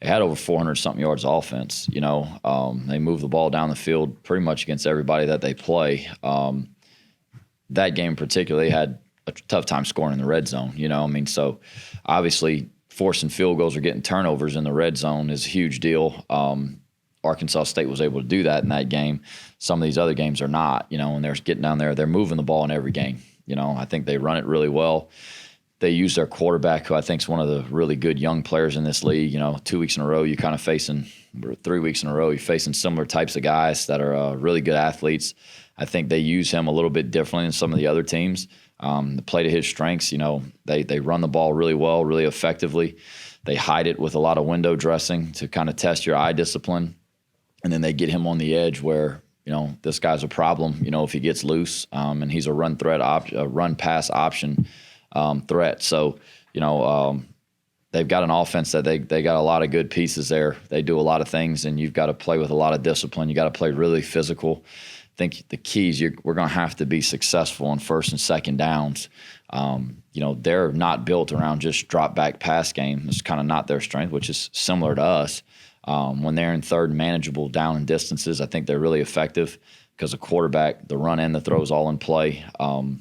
they had over 400-something yards of offense. They moved the ball down the field pretty much against everybody that they play. That game in particular, they had a tough time scoring in the red zone. So obviously forcing field goals or getting turnovers in the red zone is a huge deal. Arkansas State was able to do that in that game. Some of these other games are not, and they're getting down there. They're moving the ball in every game. I think they run it really well. They use their quarterback, who I think is one of the really good young players in this league. 2 weeks in a row, you're kind of facing, 3 weeks in a row, you're facing similar types of guys that are really good athletes. I think they use him a little bit differently than some of the other teams. To play to his strengths, they run the ball really well, really effectively. They hide it with a lot of window dressing to kind of test your eye discipline. And then they get him on the edge where, this guy's a problem, if he gets loose, and he's a run pass option threat. So, they've got an offense that they got a lot of good pieces there. They do a lot of things, and you've got to play with a lot of discipline. You got to play really physical. I think the keys, we're going to have to be successful on first and second downs. They're not built around just drop back pass game. It's kind of not their strength, which is similar to us. When they're in third and manageable down and distances, I think they're really effective because the quarterback, the run and the throw is all in play. So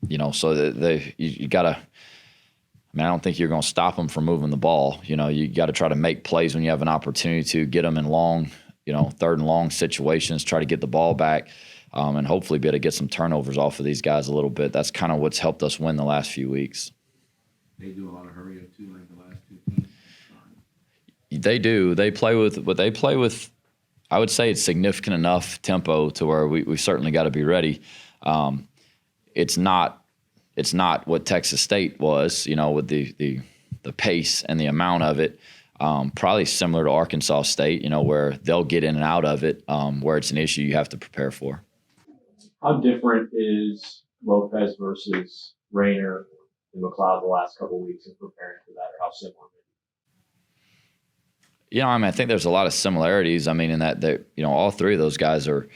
you got to. I don't think you're going to stop them from moving the ball. You got to try to make plays when you have an opportunity to get them in long, third and long situations. Try to get the ball back, and hopefully be able to get some turnovers off of these guys a little bit. That's kind of what's helped us win the last few weeks. They do a lot of hurry up too, like the last two teams. They do. They play with. I would say it's significant enough tempo to where we certainly got to be ready. It's not what Texas State was, with the pace and the amount of it. Probably similar to Arkansas State, where they'll get in and out of it, where it's an issue you have to prepare for. How different is Lopez versus Rayner and McLeod the last couple of weeks in preparing for that, or how similar? I think there's a lot of similarities. In that all three of those guys are.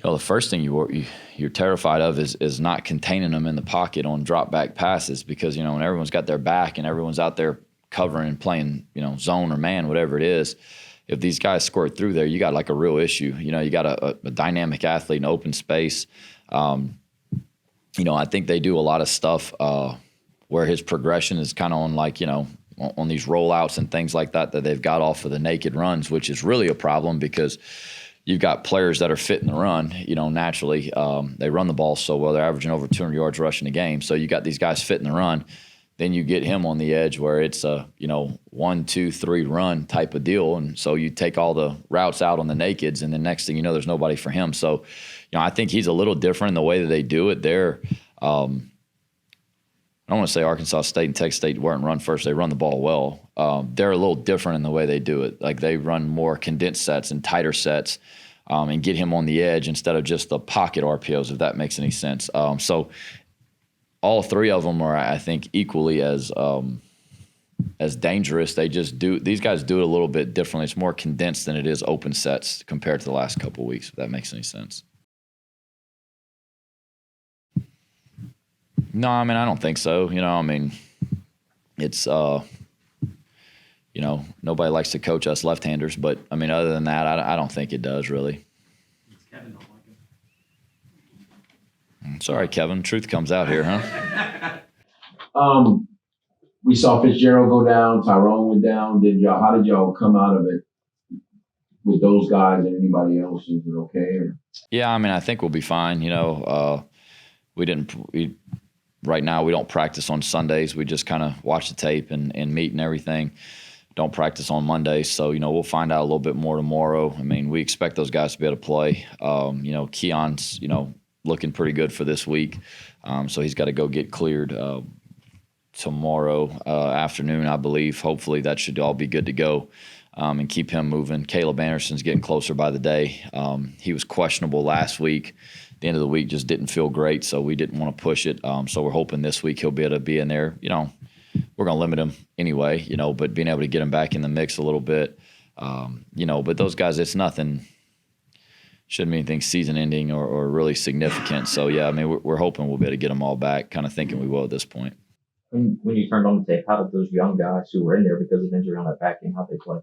The first thing you're terrified of is not containing them in the pocket on drop back passes, because when everyone's got their back and everyone's out there covering and playing zone or man, whatever it is, if these guys squirt through there, you got like a real issue. You got a dynamic athlete in open space. I think they do a lot of stuff where his progression is kind of on on these rollouts and things like that they've got off of the naked runs, which is really a problem because you've got players that are fit in the run, naturally. They run the ball so well. They're averaging over 200 yards rushing a game. So you got these guys fit in the run. Then you get him on the edge where it's a, 1, 2, 3 run type of deal. And so you take all the routes out on the nakeds, and the next thing you know, there's nobody for him. So, I think he's a little different in the way that they do it. They're I don't want to say Arkansas State and Texas State weren't run first. They run the ball well. They're a little different in the way they do it. Like they run more condensed sets and tighter sets and get him on the edge instead of just the pocket RPOs, if that makes any sense. So all three of them are, I think, equally as dangerous. These guys do it a little bit differently. It's more condensed than it is open sets compared to the last couple of weeks, if that makes any sense. No, I don't think so. It's, nobody likes to coach us left-handers, but, other than that, I don't think it does, really. Kevin don't like him. Sorry, Kevin. Truth comes out here, huh? We saw Fitzgerald go down. Tyrone went down. How did y'all come out of it with those guys and anybody else? Is it okay? Or? Yeah, I think we'll be fine. Right now, we don't practice on Sundays. We just kind of watch the tape and meet and everything. Don't practice on Mondays. So, we'll find out a little bit more tomorrow. We expect those guys to be able to play. Keon's, looking pretty good for this week. So he's got to go get cleared tomorrow afternoon, I believe. Hopefully that should all be good to go and keep him moving. Caleb Anderson's getting closer by the day. He was questionable last week. The end of the week just didn't feel great, so we didn't want to push it. So we're hoping this week he'll be able to be in there. We're going to limit him anyway, but being able to get him back in the mix a little bit, but those guys, it's nothing, shouldn't be anything season ending or really significant. So, yeah, we're hoping we'll be able to get them all back, kind of thinking we will at this point. When you turned on the tape, how did those young guys who were in there because of injury on that back end, how they play?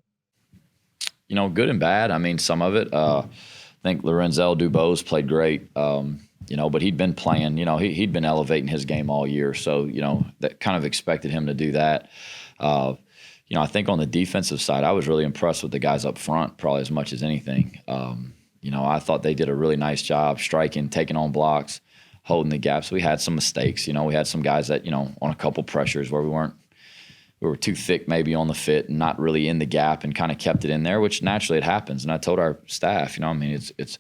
Good and bad. I mean, some of it. I think Lorenzel Dubose played great. But he'd been playing. He'd been elevating his game all year. So that kind of expected him to do that. I think on the defensive side, I was really impressed with the guys up front, probably as much as anything. I thought they did a really nice job striking, taking on blocks, holding the gaps. We had some mistakes. We had some guys that on a couple pressures where we were too thick maybe on the fit and not really in the gap and kind of kept it in there, which naturally it happens. And I told our staff, it's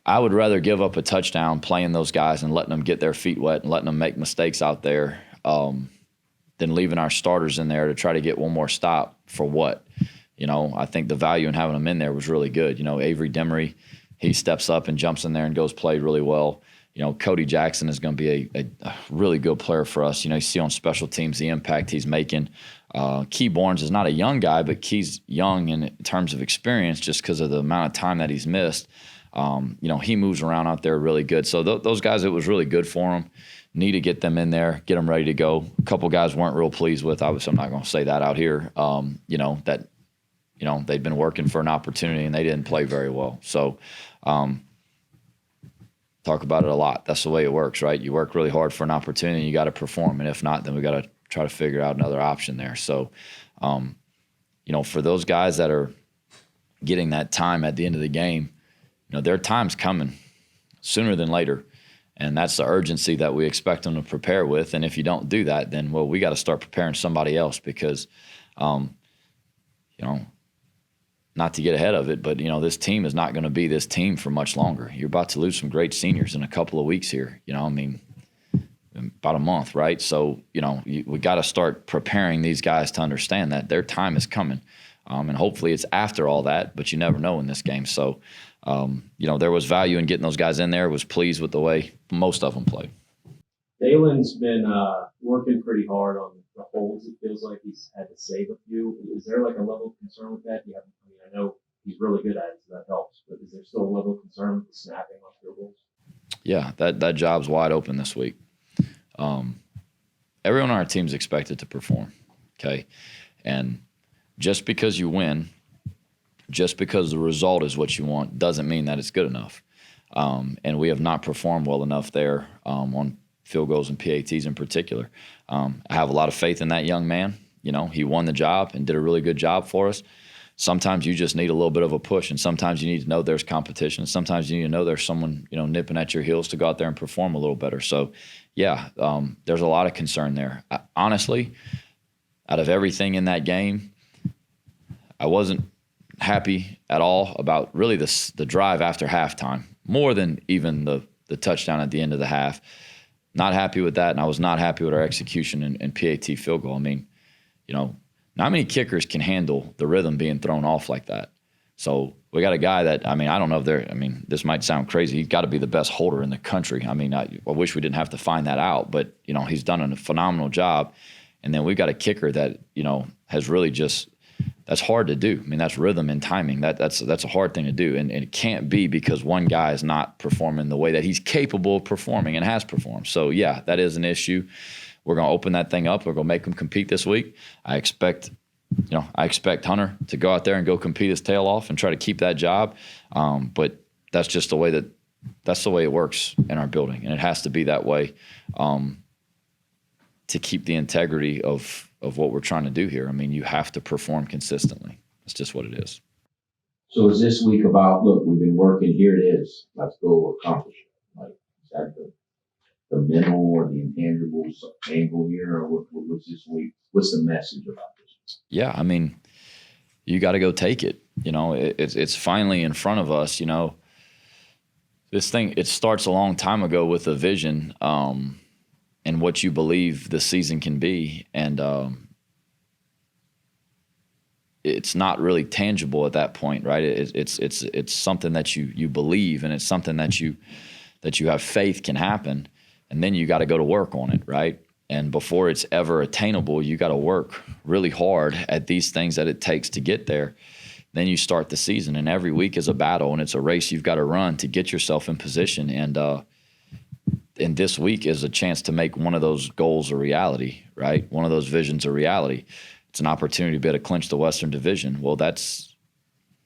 I would rather give up a touchdown playing those guys and letting them get their feet wet and letting them make mistakes out there than leaving our starters in there to try to get one more stop for what? I think the value in having them in there was really good. Avery Demery, he steps up and jumps in there and goes play really well. Cody Jackson is going to be a really good player for us. You see on special teams the impact he's making. Key Barnes is not a young guy, but Key's young in terms of experience just because of the amount of time that he's missed. He moves around out there really good. So those guys, it was really good for them. Need to get them in there, get them ready to go. A couple guys weren't real pleased with. Obviously, I'm not going to say that out here. They'd been working for an opportunity and they didn't play very well. So, talk about it a lot. That's the way it works, right? You work really hard for an opportunity, you got to perform, and if not, then we got to try to figure out another option there. So, for those guys that are getting that time at the end of the game, their time's coming sooner than later, and that's the urgency that we expect them to prepare with. And if you don't do that, then we got to start preparing somebody else because, not to get ahead of it, but this team is not going to be this team for much longer. You're about to lose some great seniors in a couple of weeks here. About a month, right? So we got to start preparing these guys to understand that their time is coming, and hopefully it's after all that. But you never know in this game. So there was value in getting those guys in there. Was pleased with the way most of them played. Dalen's been working pretty hard on the holds. It feels like he's had to save a few. Is there like a level of concern with that? I know he's really good at it, so that helps. But is there still a level of concern with the snapping on field goals? Yeah, that job's wide open this week. Everyone on our team is expected to perform, okay? And just because you win, just because the result is what you want, doesn't mean that it's good enough. And we have not performed well enough there on field goals and PATs in particular. I have a lot of faith in that young man. He won the job and did a really good job for us. Sometimes you just need a little bit of a push, and sometimes you need to know there's competition. Sometimes you need to know there's someone, nipping at your heels to go out there and perform a little better. So, yeah, there's a lot of concern there. Honestly, out of everything in that game, I wasn't happy at all about really the drive after halftime, more than even the touchdown at the end of the half. Not happy with that, and I was not happy with our execution in PAT field goal. Not many kickers can handle the rhythm being thrown off like that. So we got a guy that, I don't know if this might sound crazy. He's got to be the best holder in the country. I wish we didn't have to find that out, but, he's done a phenomenal job. And then we've got a kicker that, has really just, that's hard to do. That's rhythm and timing. That's a hard thing to do. And it can't be because one guy is not performing the way that he's capable of performing and has performed. So, yeah, that is an issue. We're going to open that thing up. We're going to make him compete this week. I expect Hunter to go out there and go compete his tail off and try to keep that job. But that's just the way it works in our building, and it has to be that way to keep the integrity of what we're trying to do here. You have to perform consistently. That's just what it is. So is this week about, look, we've been working, here it is, let's go accomplish it? Like, is that the mental or the intangibles angle here, or what's this week? What's the message about this? Yeah, you got to go take it. It's finally in front of us. This thing, it starts a long time ago with a vision and what you believe the season can be, and it's not really tangible at that point, right? It's something that you believe, and it's something that you have faith can happen. And then you got to go to work on it, right? And before it's ever attainable, you got to work really hard at these things that it takes to get there. Then you start the season, and every week is a battle, and it's a race you've got to run to get yourself in position. And and this week is a chance to make one of those goals a reality, right? One of those visions a reality. It's an opportunity to be able to clinch the Western Division. Well, that's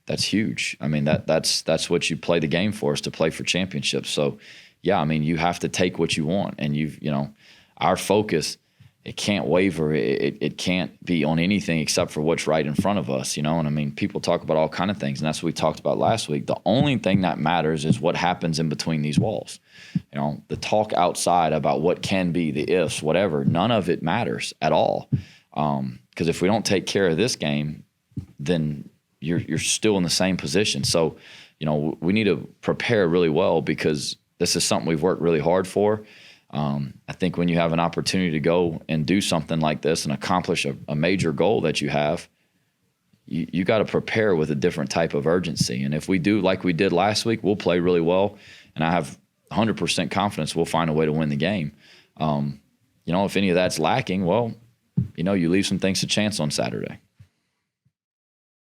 huge. I mean, that's what you play the game for, is to play for championships. So, yeah, I mean, you have to take what you want, and our focus, it can't waver. It can't be on anything except for what's right in front of us, And I mean, people talk about all kind of things, and that's what we talked about last week. The only thing that matters is what happens in between these walls. The talk outside about what can be, the ifs, whatever, none of it matters at all. Because if we don't take care of this game, then you're still in the same position. So, we need to prepare really well, because this is something we've worked really hard for. I think when you have an opportunity to go and do something like this and accomplish a major goal that you have, you got to prepare with a different type of urgency. And if we do like we did last week, we'll play really well. And I have 100% confidence we'll find a way to win the game. If any of that's lacking, well, you leave some things to chance on Saturday.